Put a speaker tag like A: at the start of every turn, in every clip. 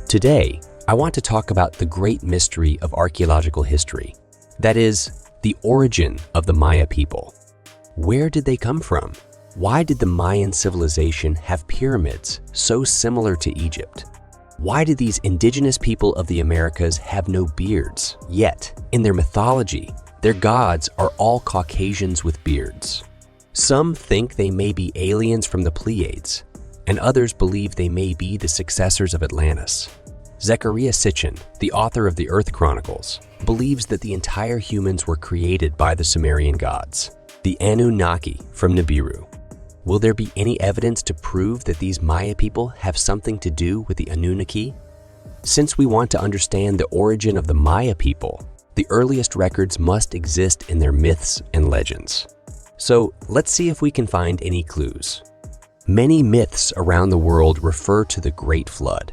A: Today, I want to talk about the great mystery of archaeological history. That is, the origin of the Maya people. Where did they come from? Why did the Mayan civilization have pyramids so similar to Egypt? Why did these indigenous people of the Americas have no beards? Yet, in their mythology, their gods are all Caucasians with beards. Some think they may be aliens from the Pleiades, and others believe they may be the successors of Atlantis. Zecharia Sitchin, the author of the Earth Chronicles, believes that the entire humans were created by the Sumerian gods, the Anunnaki from Nibiru. Will there be any evidence to prove that these Maya people have something to do with the Anunnaki? Since we want to understand the origin of the Maya people, the earliest records must exist in their myths and legends. So let's see if we can find any clues. Many myths around the world refer to the Great Flood.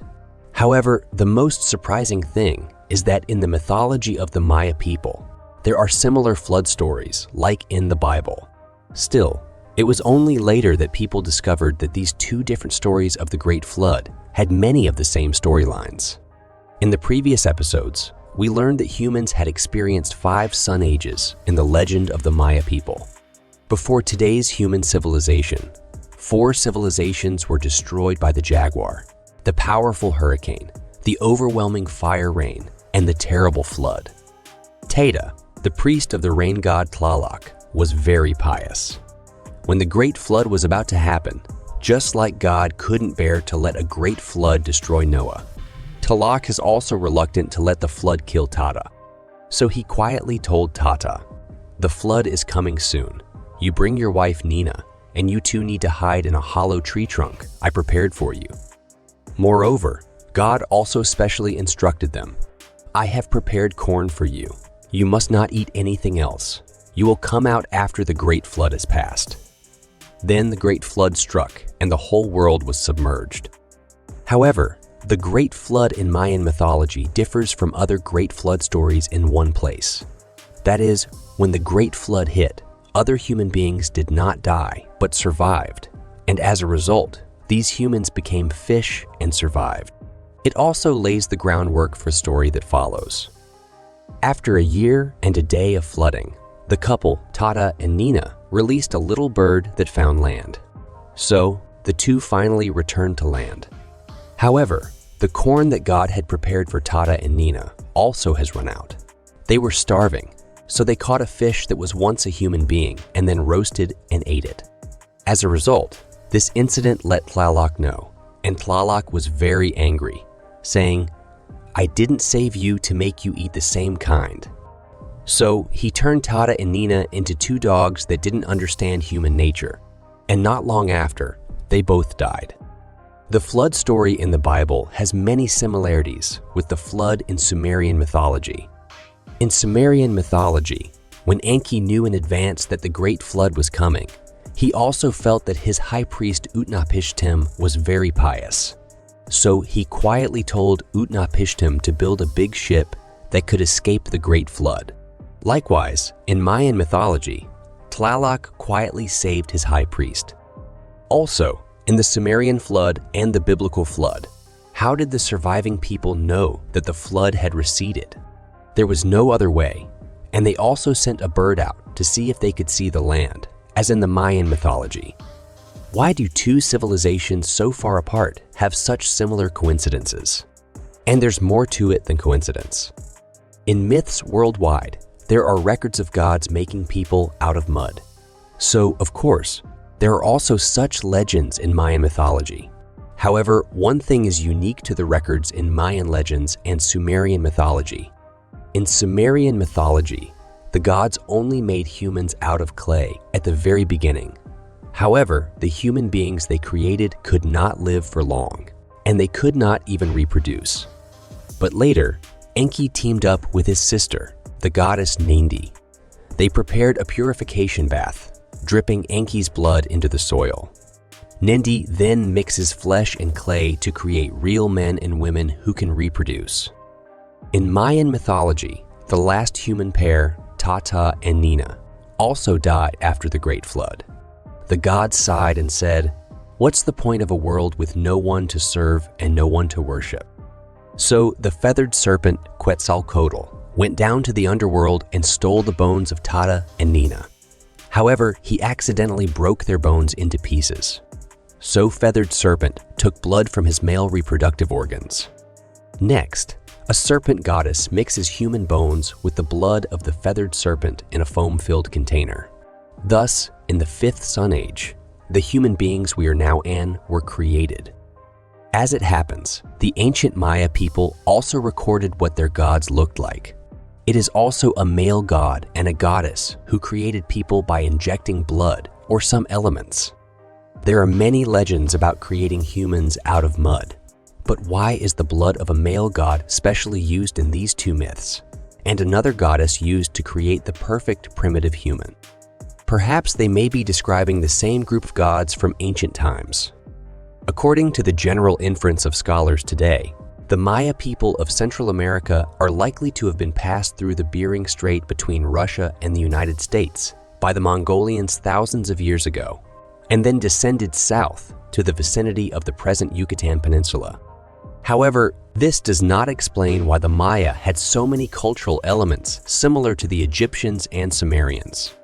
A: However, the most surprising thing is that in the mythology of the Maya people, there are similar flood stories like in the Bible. Still, it was only later that people discovered that these two different stories of the Great Flood had many of the same storylines. In the previous episodes, we learned that humans had experienced 5 sun ages in the legend of the Maya people. Before today's human civilization, 4 civilizations were destroyed by the jaguar, the powerful hurricane, the overwhelming fire rain, and the terrible flood. Teta, the priest of the rain god Tlaloc, was very pious. When the Great Flood was about to happen, just like God couldn't bear to let a great flood destroy Noah, Tlaloc is also reluctant to let the flood kill Tata. So he quietly told Tata, "The flood is coming soon. You bring your wife Nina, and you two need to hide in a hollow tree trunk I prepared for you." Moreover, God also specially instructed them, "I have prepared corn for you. You must not eat anything else. You will come out after the Great Flood has passed." Then the Great Flood struck, and the whole world was submerged. However, the Great Flood in Mayan mythology differs from other Great Flood stories in one place. That is, when the Great Flood hit, other human beings did not die, but survived, and as a result, these humans became fish and survived. It also lays the groundwork for the story that follows. After a year and a day of flooding, the couple, Tata and Nina, released a little bird that found land. So, the two finally returned to land. However, the corn that God had prepared for Tata and Nina also has run out. They were starving, so they caught a fish that was once a human being and then roasted and ate it. As a result, this incident let Tlaloc know, and Tlaloc was very angry, saying, "I didn't save you to make you eat the same kind." So he turned Tata and Nina into 2 dogs that didn't understand human nature, and not long after, they both died. The flood story in the Bible has many similarities with the flood in Sumerian mythology. In Sumerian mythology, when Enki knew in advance that the Great Flood was coming, he also felt that his high priest Utnapishtim was very pious. So he quietly told Utnapishtim to build a big ship that could escape the Great Flood. Likewise, in Mayan mythology, Tlaloc quietly saved his high priest. Also, in the Sumerian flood and the biblical flood, how did the surviving people know that the flood had receded? There was no other way, and they also sent a bird out to see if they could see the land, as in the Mayan mythology. Why do 2 civilizations so far apart have such similar coincidences? And there's more to it than coincidence. In myths worldwide, there are records of gods making people out of mud. So, of course, there are also such legends in Mayan mythology. However, one thing is unique to the records in Mayan legends and Sumerian mythology. In Sumerian mythology, the gods only made humans out of clay at the very beginning. However, the human beings they created could not live for long, and they could not even reproduce. But later, Enki teamed up with his sister, the goddess Nindi. They prepared a purification bath, dripping Enki's blood into the soil. Nindi then mixes flesh and clay to create real men and women who can reproduce. In Mayan mythology, the last human pair, Tata and Nina, also died after the Great Flood. The gods sighed and said, "What's the point of a world with no one to serve and no one to worship?" So the feathered serpent Quetzalcoatl went down to the underworld and stole the bones of Tata and Nina. However, he accidentally broke their bones into pieces. So feathered serpent took blood from his male reproductive organs. Next, a serpent goddess mixes human bones with the blood of the feathered serpent in a foam-filled container. Thus, in the 5th Sun Age, the human beings we are now in were created. As it happens, the ancient Maya people also recorded what their gods looked like. It is also a male god and a goddess who created people by injecting blood or some elements. There are many legends about creating humans out of mud. But why is the blood of a male god specially used in these two myths, and another goddess used to create the perfect primitive human? Perhaps they may be describing the same group of gods from ancient times. According to the general inference of scholars today, the Maya people of Central America are likely to have been passed through the Bering Strait between Russia and the United States by the Mongolians thousands of years ago, and then descended south to the vicinity of the present Yucatan Peninsula. However, this does not explain why the Maya had so many cultural elements similar to the Egyptians and Sumerians.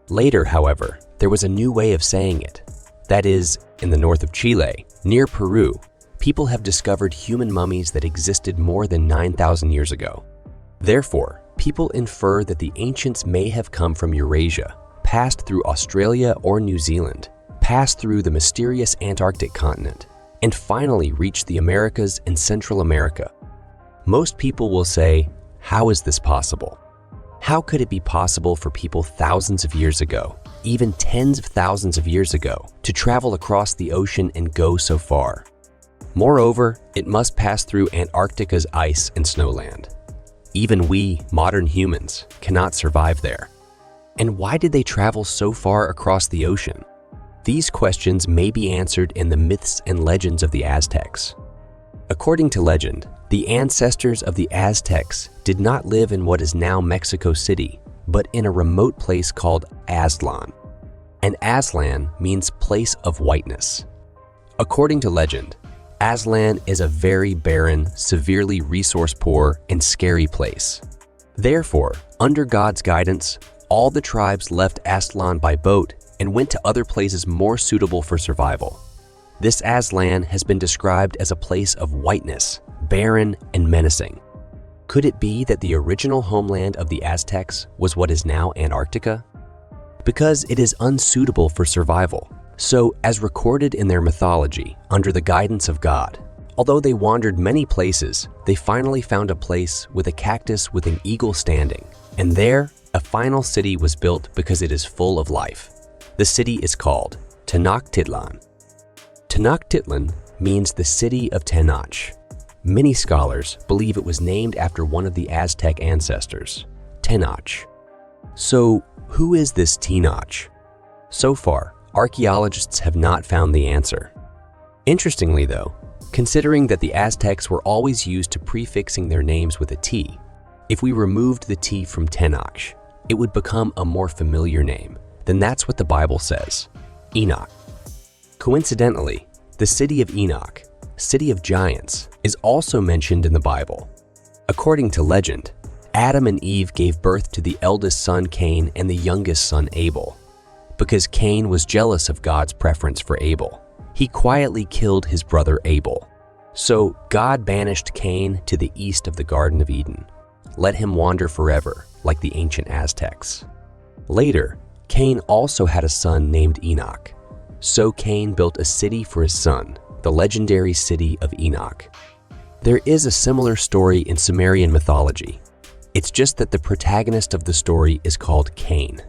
A: Later, however, there was a new way of saying it. That is, in the north of Chile, near Peru, people have discovered human mummies that existed more than 9,000 years ago. Therefore, people infer that the ancients may have come from Eurasia, passed through Australia or New Zealand, passed through the mysterious Antarctic continent, and finally reached the Americas and Central America. Most people will say, how is this possible? How could it be possible for people thousands of years ago, even tens of thousands of years ago, to travel across the ocean and go so far? Moreover, it must pass through Antarctica's ice and snowland. Even we, modern humans, cannot survive there. And why did they travel so far across the ocean? These questions may be answered in the myths and legends of the Aztecs. According to legend, the ancestors of the Aztecs did not live in what is now Mexico City, but in a remote place called Aztlan. And Aztlan means place of whiteness. According to legend, Aztlan is a very barren, severely resource-poor, and scary place. Therefore, under God's guidance, all the tribes left Aztlan by boat and went to other places more suitable for survival. This Aztlan has been described as a place of whiteness, barren, and menacing. Could it be that the original homeland of the Aztecs was what is now Antarctica? Because it is unsuitable for survival. So, as recorded in their mythology, under the guidance of God, although they wandered many places, they finally found a place with a cactus with an eagle standing. And there, a final city was built because it is full of life. The city is called Tenochtitlan. Tenochtitlan means the city of Tenoch. Many scholars believe it was named after one of the Aztec ancestors, Tenoch. So, who is this Tenoch? So far, archaeologists have not found the answer. Interestingly though, considering that the Aztecs were always used to prefixing their names with a T, if we removed the T from Tenoch, it would become a more familiar name. Then that's what the Bible says, Enoch. Coincidentally, the city of Enoch, city of giants, is also mentioned in the Bible. According to legend, Adam and Eve gave birth to the eldest son Cain and the youngest son Abel. Because Cain was jealous of God's preference for Abel, he quietly killed his brother Abel. So God banished Cain to the east of the Garden of Eden. Let him wander forever, like the ancient Aztecs. Later, Cain also had a son named Enoch. So Cain built a city for his son, the legendary city of Enoch. There is a similar story in Sumerian mythology. It's just that the protagonist of the story is called Cain.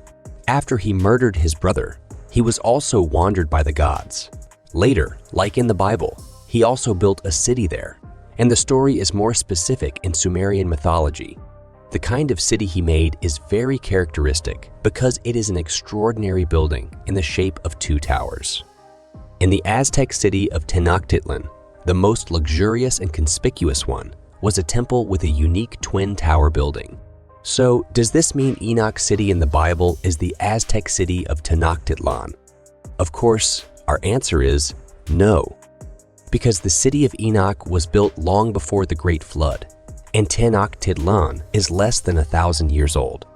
A: After he murdered his brother, he was also wandered by the gods. Later, like in the Bible, he also built a city there, and the story is more specific in Sumerian mythology. The kind of city he made is very characteristic because it is an extraordinary building in the shape of two towers. In the Aztec city of Tenochtitlan, the most luxurious and conspicuous one was a temple with a unique twin tower building. So, does this mean Enoch City in the Bible is the Aztec city of Tenochtitlan? Of course, our answer is no. because the city of Enoch was built long before the Great Flood, and Tenochtitlan is less than 1,000 years old.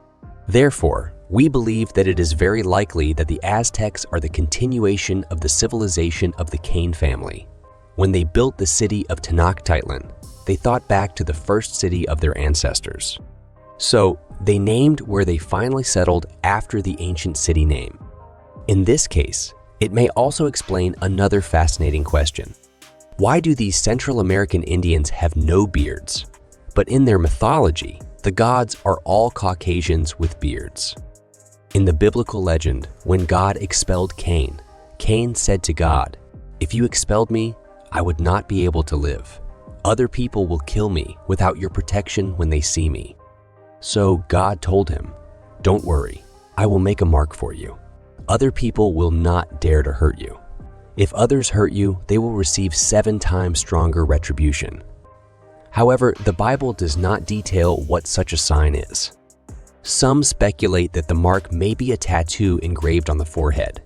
A: Therefore, we believe that it is very likely that the Aztecs are the continuation of the civilization of the Cain family. When they built the city of Tenochtitlan, they thought back to the first city of their ancestors. So, they named where they finally settled after the ancient city name. In this case, it may also explain another fascinating question. Why do these Central American Indians have no beards? But in their mythology, the gods are all Caucasians with beards. In the biblical legend, when God expelled Cain, Cain said to God, "If you expelled me, I would not be able to live. Other people will kill me without your protection when they see me." So God told him, "Don't worry, I will make a mark for you. Other people will not dare to hurt you. If others hurt you, they will receive 7 times stronger retribution." However, the Bible does not detail what such a sign is. Some speculate that the mark may be a tattoo engraved on the forehead.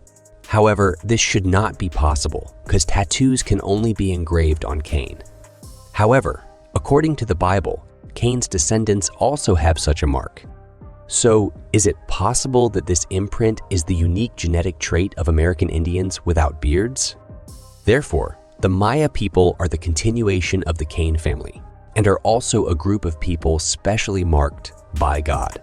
A: However, this should not be possible because tattoos can only be engraved on Cain. However, according to the Bible, Cain's descendants also have such a mark. So, is it possible that this imprint is the unique genetic trait of American Indians without beards? Therefore, the Maya people are the continuation of the Cain family and are also a group of people specially marked by God.